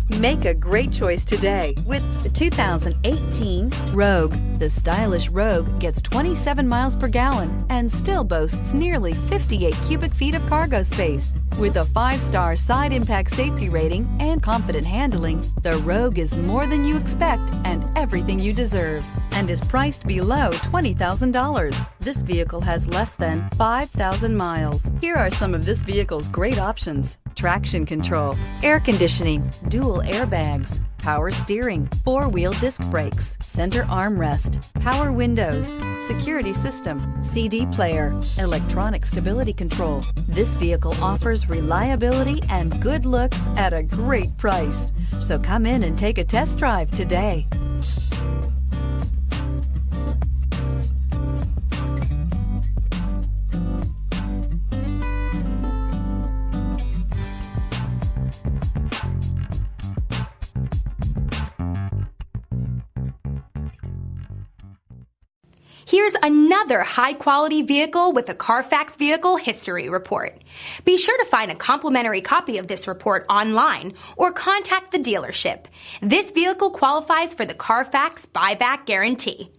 Make a great choice today with the 2018 Rogue. The stylish Rogue gets 27 miles per gallon and still boasts nearly 58 cubic feet of cargo space. With a 5-star side impact safety rating and confident handling, the Rogue is more than you expect and everything you deserve, and is priced below $20,000. This vehicle has less than 5,000 miles. Here are some of this vehicle's great options: traction control, air conditioning, dual airbags, power steering, 4-wheel disc brakes, center armrest, power windows, security system, CD player, electronic stability control. This vehicle offers reliability and good looks at a great price. So come in and take a test drive today. Here's another high-quality vehicle with a Carfax Vehicle History Report. Be sure to find a complimentary copy of this report online or contact the dealership. This vehicle qualifies for the Carfax Buyback Guarantee.